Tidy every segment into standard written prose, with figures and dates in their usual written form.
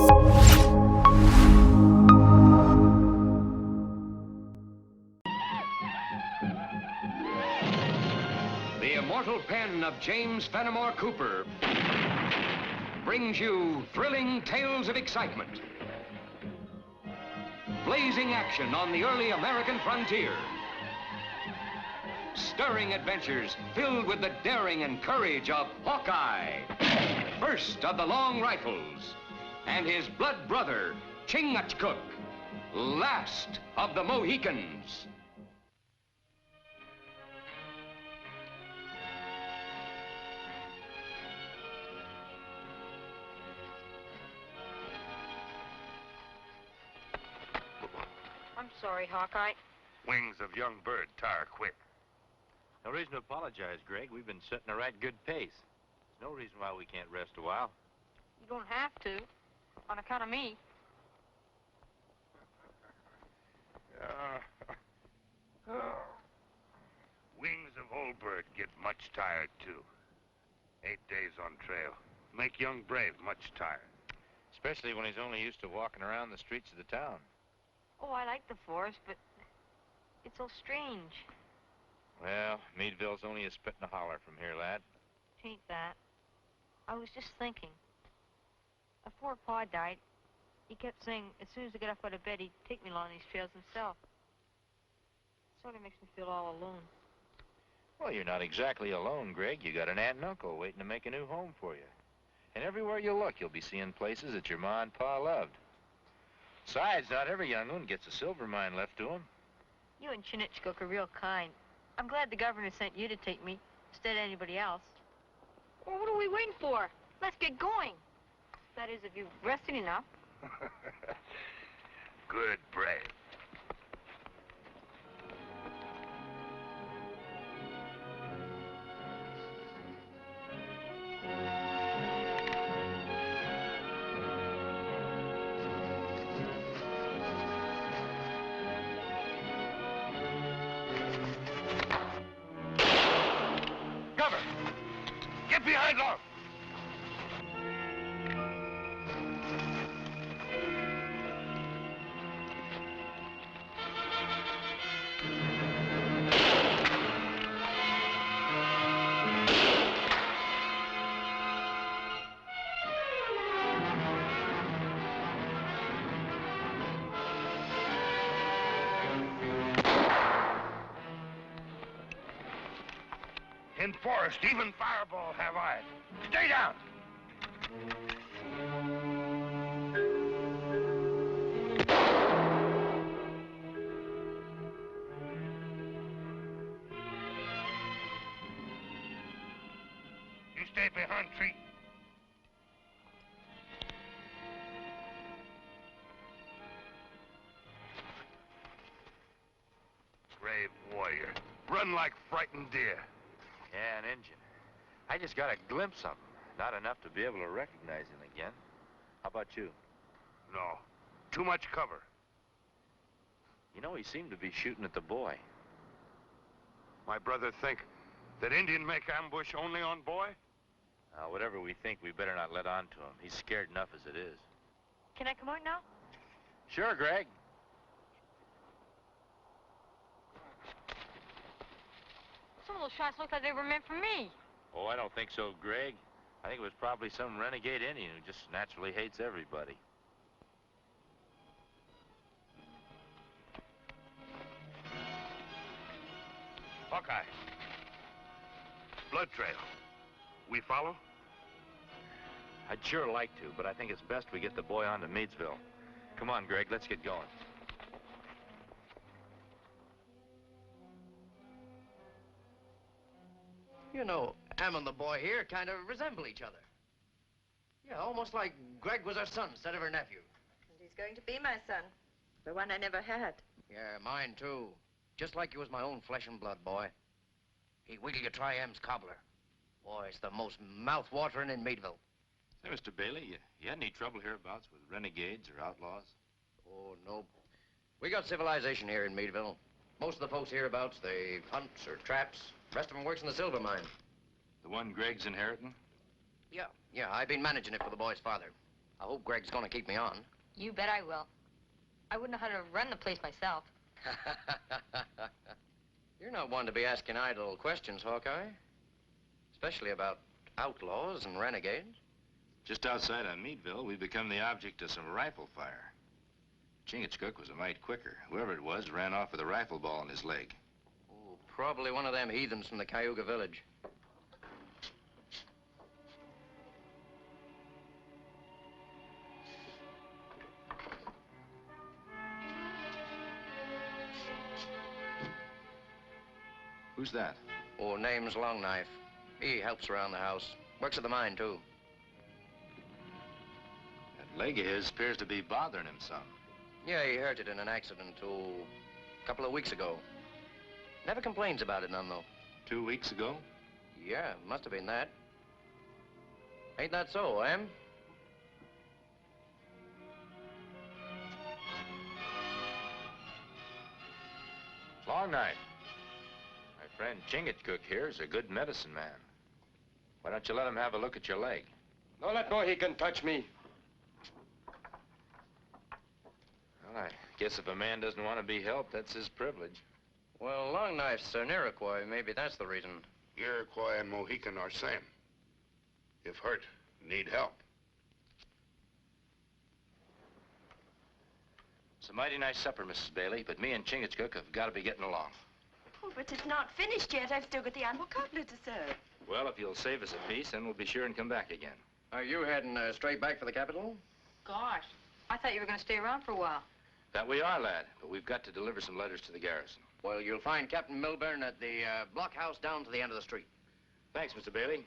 The immortal pen of James Fenimore Cooper brings you thrilling tales of excitement, blazing action on the early American frontier, stirring adventures filled with the daring and courage of Hawkeye, first of the long rifles, and his blood brother, Chingachgook, last of the Mohicans. I'm sorry, Hawkeye. Wings of young bird tire quick. No reason to apologize, Greg. We've been setting a right good pace. There's no reason why we can't rest a while. You don't have to, on account of me. Wings of old bird get much tired, too. 8 days on trail. Make young brave much tired. Especially when he's only used to walking around the streets of the town. Oh, I like the forest, but it's so strange. Well, Meadville's only a spit and a holler from here, lad. Tain't that. I was just thinking. Before Pa died, he kept saying as soon as I got up out of bed, he'd take me along these trails himself. Sort of makes me feel all alone. Well, you're not exactly alone, Greg. You got an aunt and uncle waiting to make a new home for you. And everywhere you look, you'll be seeing places that your ma and pa loved. Besides, not every young one gets a silver mine left to him. You and Chingachgook are real kind. I'm glad the governor sent you to take me instead of anybody else. Well, what are we waiting for? Let's get going. That is, if you've rested enough. Good brave. Cover! Get behind Lon! In forest, even fireball have eyes. Stay down! You stay behind tree. Brave warrior. Run like frightened deer. Yeah, an engine. I just got a glimpse of him. Not enough to be able to recognize him again. How about you? No. Too much cover. You know, he seemed to be shooting at the boy. My brother think that Indian make ambush only on boy? Whatever we think, we better not let on to him. He's scared enough as it is. Can I come out now? Sure, Greg. Some of those shots looked like they were meant for me. Oh, I don't think so, Greg. I think it was probably some renegade Indian who just naturally hates everybody. Hawkeye. Blood trail. We follow? I'd sure like to, but I think it's best we get the boy on to Meadsville. Come on, Greg, let's get going. You know, Am and the boy here kind of resemble each other. Yeah, almost like Greg was our son instead of her nephew. And he's going to be my son, the one I never had. Yeah, mine too. Just like you was my own flesh and blood, boy. Hey, wait till you try M's cobbler. Boy, it's the most mouth-watering in Meadville. Say, Mr. Bailey, you had any trouble hereabouts with renegades or outlaws? Oh, no. We got civilization here in Meadville. Most of the folks hereabouts, they hunts or traps. The rest of them works in the silver mine. The one Greg's inheriting? Yeah, I've been managing it for the boy's father. I hope Greg's gonna keep me on. You bet I will. I wouldn't know how to run the place myself. You're not one to be asking idle questions, Hawkeye. Especially about outlaws and renegades. Just outside of Meadville, we've become the object of some rifle fire. Chingachgook was a mite quicker. Whoever it was ran off with a rifle ball in his leg. Oh, probably one of them heathens from the Cayuga village. Who's that? Oh, name's Longknife. He helps around the house. Works at the mine, too. That leg of his appears to be bothering him some. Yeah, he hurt it in an accident, a couple of weeks ago. Never complains about it none, though. 2 weeks ago? Yeah, must have been that. Ain't that so, Em? Longknife. My friend Chingachgook here is a good medicine man. Why don't you let him have a look at your leg? Don't let Mohican touch me. Well, I guess if a man doesn't want to be helped, that's his privilege. Well, Longknife's an Iroquois. Maybe that's the reason. Iroquois and Mohican are same. If hurt, need help. It's a mighty nice supper, Mrs. Bailey, but me and Chingachgook have got to be getting along. Oh, but it's not finished yet. I've still got the animal cutlet to serve. Well, if you'll save us a piece, then we'll be sure and come back again. Are you heading straight back for the capital? Gosh, I thought you were going to stay around for a while. That we are, lad, but we've got to deliver some letters to the garrison. Well, you'll find Captain Milburn at the blockhouse down to the end of the street. Thanks, Mr. Bailey.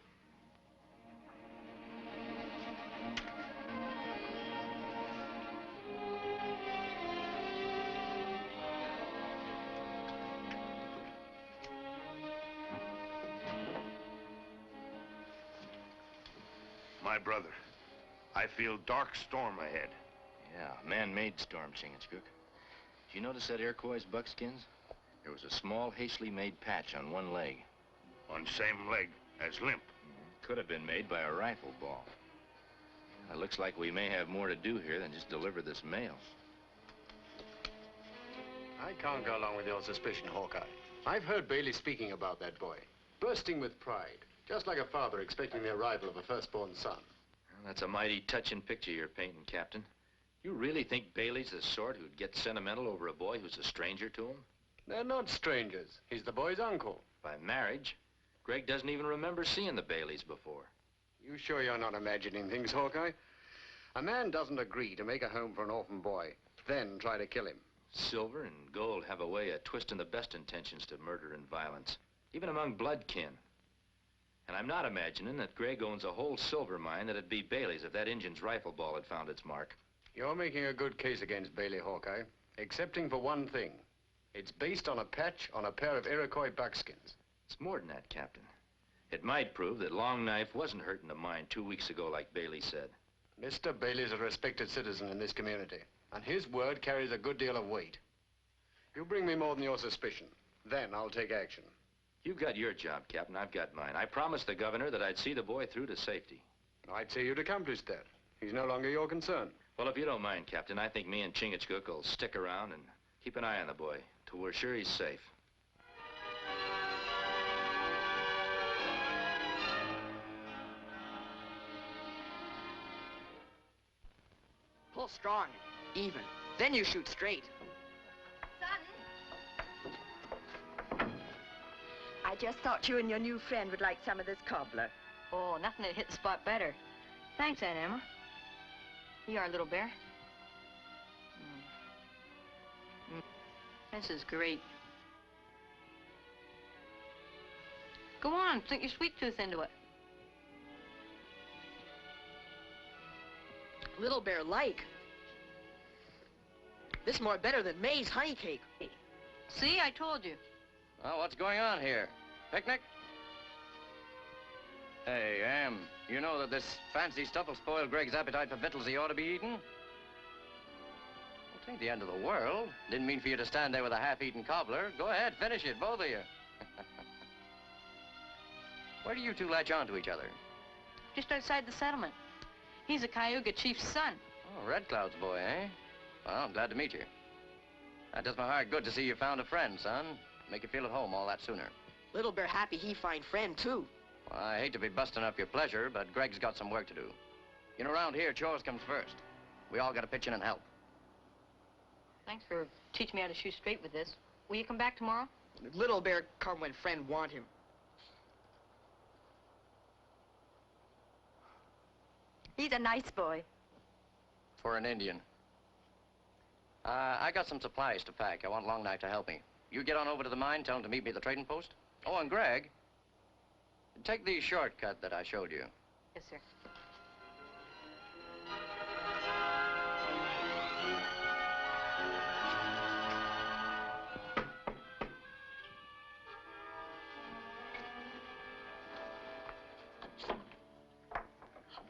My brother, I feel dark storm ahead. Yeah, man-made storm, Chingachgook. Did you notice that Iroquois' buckskins? There was a small, hastily made patch on one leg. On same leg as limp. Could have been made by a rifle ball. It looks like we may have more to do here than just deliver this mail. I can't go along with your suspicion, Hawkeye. I've heard Bailey speaking about that boy, bursting with pride, just like a father expecting the arrival of a firstborn son. Well, that's a mighty touching picture you're painting, Captain. You really think Bailey's the sort who'd get sentimental over a boy who's a stranger to him? They're not strangers. He's the boy's uncle. By marriage, Greg doesn't even remember seeing the Baileys before. You sure you're not imagining things, Hawkeye? A man doesn't agree to make a home for an orphan boy, then try to kill him. Silver and gold have a way of twisting the best intentions to murder and violence, even among blood kin. And I'm not imagining that Greg owns a whole silver mine that'd be Bailey's if that Injun's rifle ball had found its mark. You're making a good case against Bailey, Hawkeye, excepting for one thing. It's based on a patch on a pair of Iroquois buckskins. It's more than that, Captain. It might prove that Longknife wasn't hurt in the mine 2 weeks ago like Bailey said. Mr. Bailey's a respected citizen in this community, and his word carries a good deal of weight. You bring me more than your suspicion, then I'll take action. You've got your job, Captain. I've got mine. I promised the governor that I'd see the boy through to safety. I'd say you'd accomplished that. He's no longer your concern. Well, if you don't mind, Captain, I think me and Chingachgook will stick around and keep an eye on the boy till we're sure he's safe. Pull strong, even. Then you shoot straight. Son! I just thought you and your new friend would like some of this cobbler. Oh, nothing to hit the spot better. Thanks, Aunt Emma. You are, little bear. This is great. Go on, sink your sweet tooth into it. Little bear like. This more better than May's honey cake. See, I told you. Well, what's going on here? Picnic? Hey, you know that this fancy stuff will spoil Greg's appetite for victuals he ought to be eating? Well, it ain't the end of the world. Didn't mean for you to stand there with a half-eaten cobbler. Go ahead, finish it, both of you. Where do you two latch on to each other? Just outside the settlement. He's a Cayuga chief's son. Oh, Red Cloud's boy, eh? Well, I'm glad to meet you. That does my heart good to see you found a friend, son. Make you feel at home all that sooner. Little Bear happy he find friend, too. Well, I hate to be busting up your pleasure, but Greg's got some work to do. You know, around here, chores comes first. We all got to pitch in and help. Thanks for teaching me how to shoot straight with this. Will you come back tomorrow? Little Bear come when friend want him. He's a nice boy. For an Indian. I got some supplies to pack. I want Long Knife to help me. You get on over to the mine, tell him to meet me at the trading post. Oh, and Greg, take the shortcut that I showed you. Yes, sir.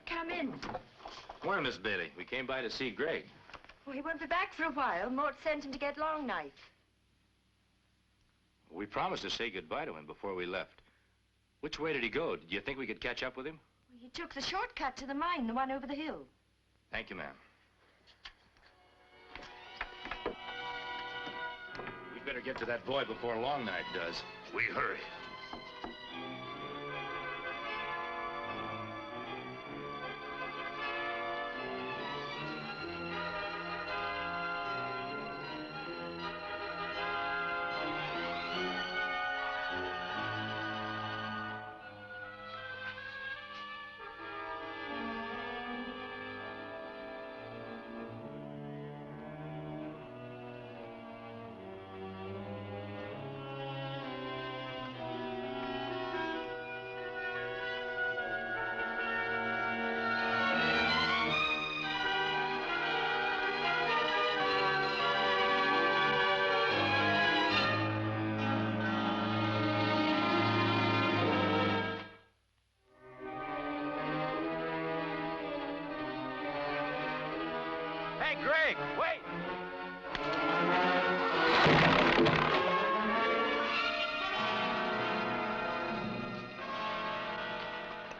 Come in. Morning, Miss Bailey. We came by to see Greg. Well, he won't be back for a while. Mort sent him to get Long Knife. We promised to say goodbye to him before we left. Which way did he go? Did you think we could catch up with him? Well, he took the shortcut to the mine, the one over the hill. Thank you, ma'am. We'd better get to that boy before Long Knife does. We hurry. Hey, Greg, wait!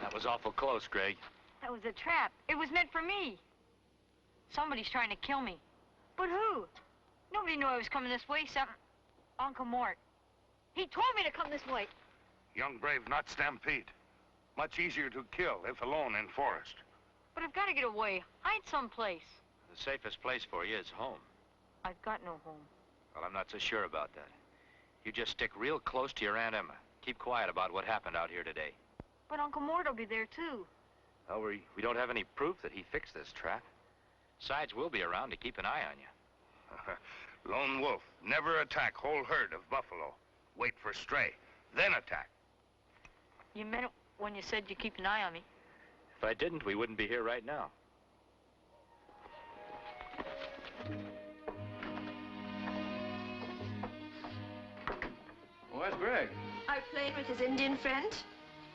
That was awful close, Greg. That was a trap. It was meant for me. Somebody's trying to kill me. But who? Nobody knew I was coming this way except Uncle Mort. He told me to come this way. Young brave, not stampede. Much easier to kill if alone in forest. But I've got to get away. Hide someplace. The safest place for you is home. I've got no home. Well, I'm not so sure about that. You just stick real close to your Aunt Emma. Keep quiet about what happened out here today. But Uncle Mort will be there, too. Well, we don't have any proof that he fixed this trap. Besides, we'll be around to keep an eye on you. Lone wolf, never attack whole herd of buffalo. Wait for stray, then attack. You meant it when you said you keep an eye on me. If I didn't, we wouldn't be here right now. Where's Greg? Out playing with his Indian friend.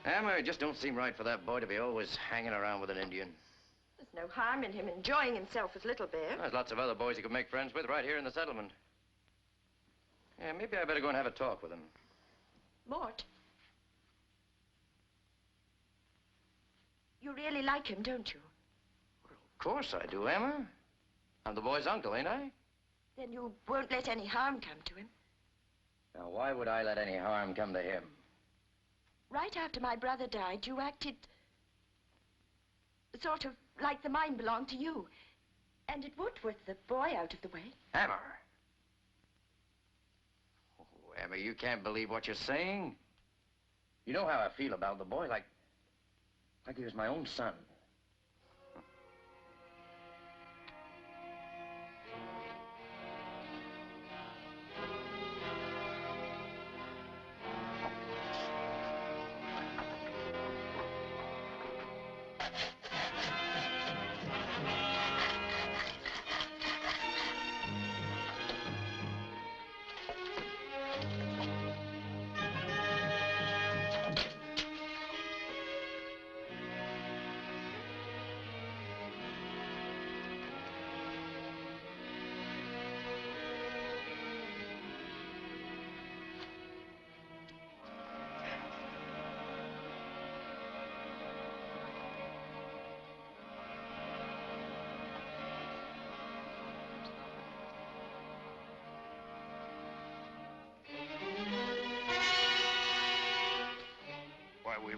Emma, it just don't seem right for that boy to be always hanging around with an Indian. There's no harm in him enjoying himself with Little Bear. There's lots of other boys he could make friends with right here in the settlement. Yeah, maybe I better go and have a talk with him. Mort. You really like him, don't you? Of course I do, Emma. I'm the boy's uncle, ain't I? Then you won't let any harm come to him. Now, why would I let any harm come to him? Right after my brother died, you acted sort of like the mine belonged to you. And it would with the boy out of the way. Emma. Oh, Emma, you can't believe what you're saying. You know how I feel about the boy, like he was my own son.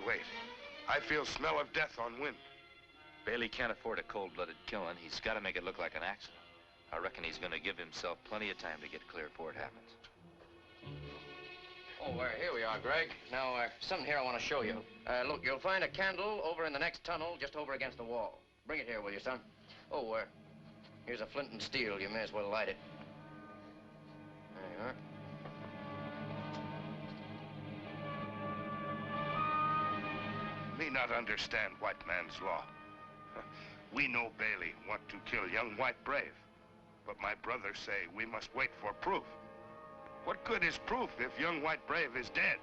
wait. I feel smell of death on wind. Bailey can't afford a cold-blooded killing. He's got to make it look like an accident. I reckon he's going to give himself plenty of time to get clear before it happens. Oh, here we are, Greg. Now, something here I want to show you. Look, you'll find a candle over in the next tunnel, just over against the wall. Bring it here, will you, son? Oh, here's a flint and steel. You may as well light it. There you are. Me not understand white man's law. We know Bailey want to kill young white brave. But my brothers say we must wait for proof. What good is proof if young white brave is dead?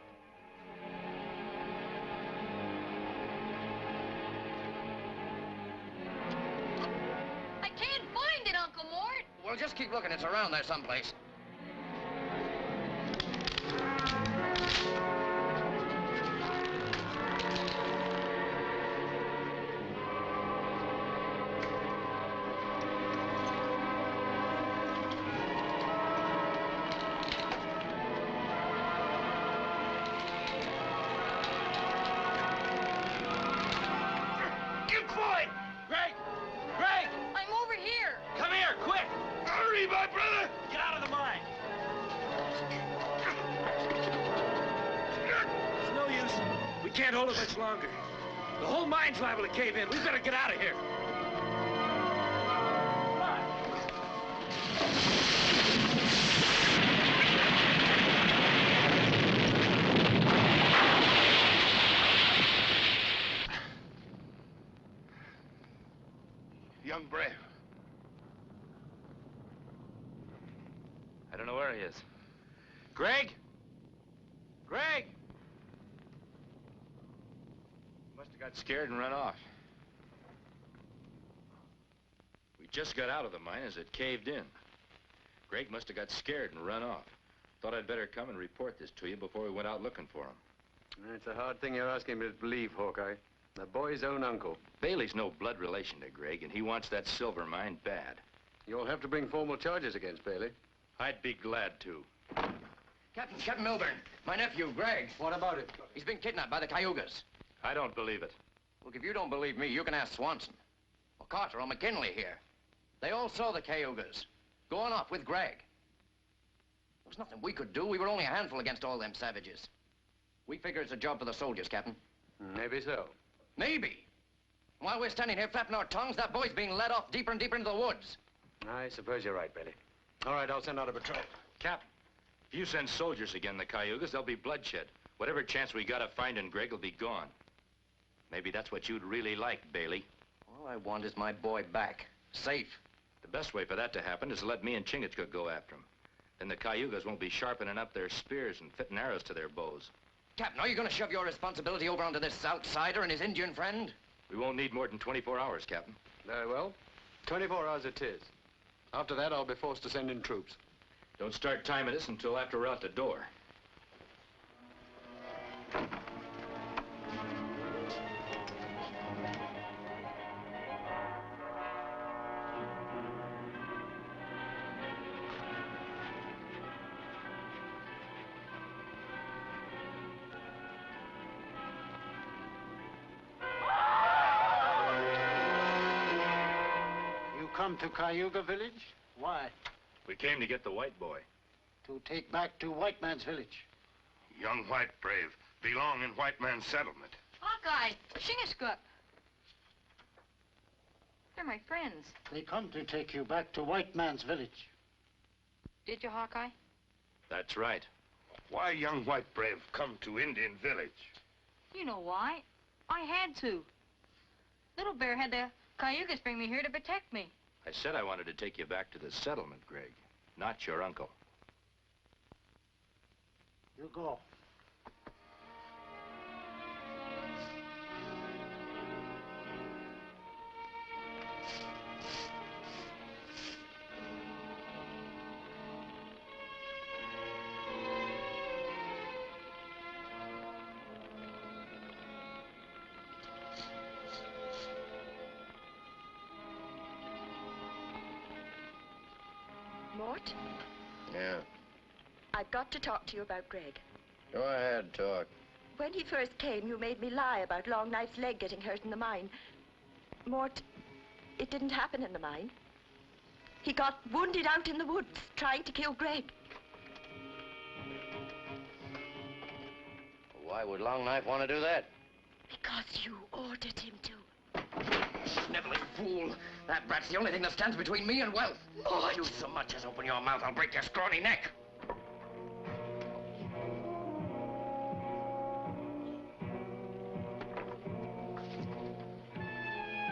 I can't find it, Uncle Mort. Well, just keep looking. It's around there someplace. Can't hold it much longer. The whole mine's liable to cave in. We better get out of here. Young brave. I don't know where he is. Greg? Greg! Must have got scared and run off. We just got out of the mine as it caved in. Greg must have got scared and run off. Thought I'd better come and report this to you before we went out looking for him. It's a hard thing you're asking me to believe, Hawkeye. The boy's own uncle. Bailey's no blood relation to Greg, and he wants that silver mine bad. You'll have to bring formal charges against Bailey. I'd be glad to. Captain Milburn, my nephew, Greg. What about it? He's been kidnapped by the Cayugas. I don't believe it. Look, if you don't believe me, you can ask Swanson. Or Carter or McKinley here. They all saw the Cayugas going off with Greg. There was nothing we could do. We were only a handful against all them savages. We figure it's a job for the soldiers, Captain. Maybe so. Maybe. While we're standing here flapping our tongues, that boy's being led off deeper and deeper into the woods. I suppose you're right, Bailey. All right, I'll send out a patrol. Captain, if you send soldiers again the Cayugas, there'll be bloodshed. Whatever chance we got of finding Greg will be gone. Maybe that's what you'd really like, Bailey. All I want is my boy back. Safe. The best way for that to happen is to let me and Chingachgook go after him. Then the Cayugas won't be sharpening up their spears and fitting arrows to their bows. Captain, are you going to shove your responsibility over onto this outsider and his Indian friend? We won't need more than 24 hours, Captain. Very well. 24 hours it is. After that, I'll be forced to send in troops. Don't start timing this until after we're out the door. Come to Cayuga village? Why? We came to get the white boy. To take back to white man's village. Young white brave belong in white man's settlement. Hawkeye, Chingachgook. They're my friends. They come to take you back to white man's village. Did you, Hawkeye? That's right. Why young white brave come to Indian village? You know why. I had to. Little Bear had the Cayugas bring me here to protect me. I said I wanted to take you back to the settlement, Greg, not your uncle. You go. Mort, Yeah. I've got to talk to you about Greg. Go ahead, talk. When he first came, you made me lie about Long Knife's leg getting hurt in the mine. Mort, it didn't happen in the mine. He got wounded out in the woods, trying to kill Greg. Why would Long Knife want to do that? Because you ordered him to. Sniveling fool! That brat's the only thing that stands between me and wealth. Mort! You so much as open your mouth, I'll break your scrawny neck.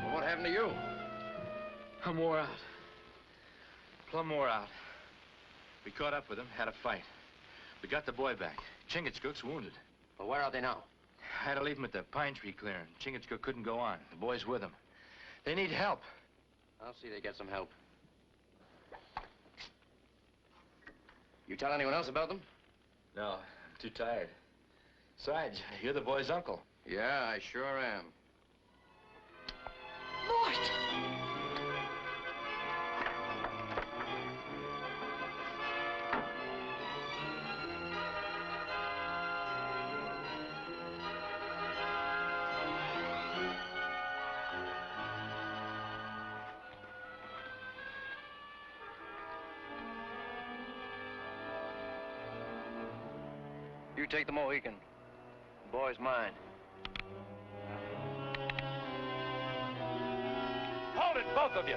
Well, what happened to you? I'm wore out. Plumb wore out. We caught up with him, had a fight. We got the boy back. Chingachgook's wounded. Well, where are they now? I had to leave him at the pine tree clearing. Chingachgook couldn't go on. The boy's with him. They need help. I'll see they get some help. You tell anyone else about them? No, I'm too tired. Besides, you're the boy's uncle. Yeah, I sure am. Mort! You take the Mohican. The boy's mine. Hold it, both of you!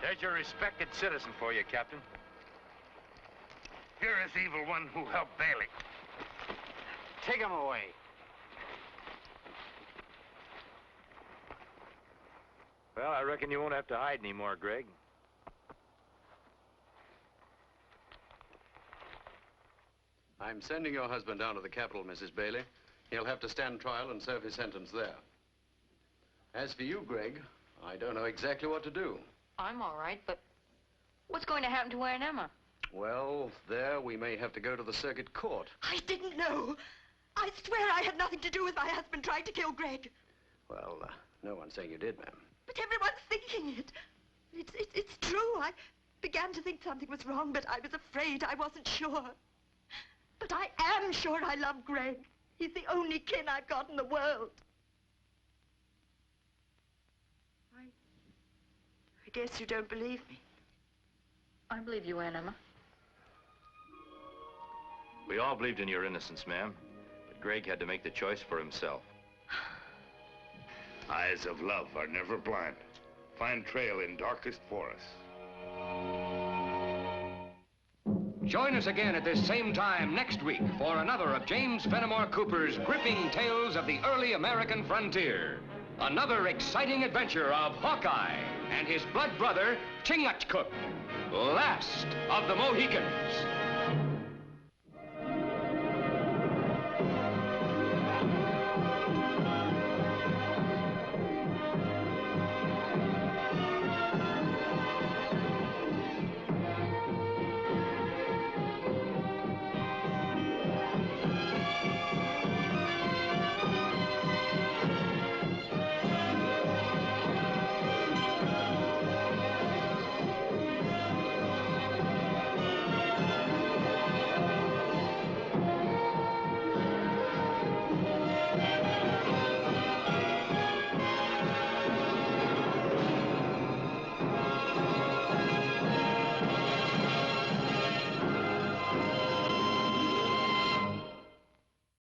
There's your respected citizen for you, Captain. Here is evil one who helped Bailey. Take him away. Well, I reckon you won't have to hide anymore, Greg. I'm sending your husband down to the capital, Mrs. Bailey. He'll have to stand trial and serve his sentence there. As for you, Greg, I don't know exactly what to do. I'm all right, but what's going to happen to Ware and Emma? Well, there we may have to go to the circuit court. I didn't know. I swear I had nothing to do with my husband trying to kill Greg. Well, no one's saying you did, ma'am. But everyone's thinking it. It's true. I began to think something was wrong, but I was afraid. I wasn't sure. But I am sure I love Greg. He's the only kin I've got in the world. I guess you don't believe me. I believe you, Aunt Emma. We all believed in your innocence, ma'am. But Greg had to make the choice for himself. Eyes of love are never blind. Find trail in darkest forest. Join us again at this same time next week for another of James Fenimore Cooper's gripping tales of the early American frontier. Another exciting adventure of Hawkeye and his blood brother, Chingachgook, last of the Mohicans.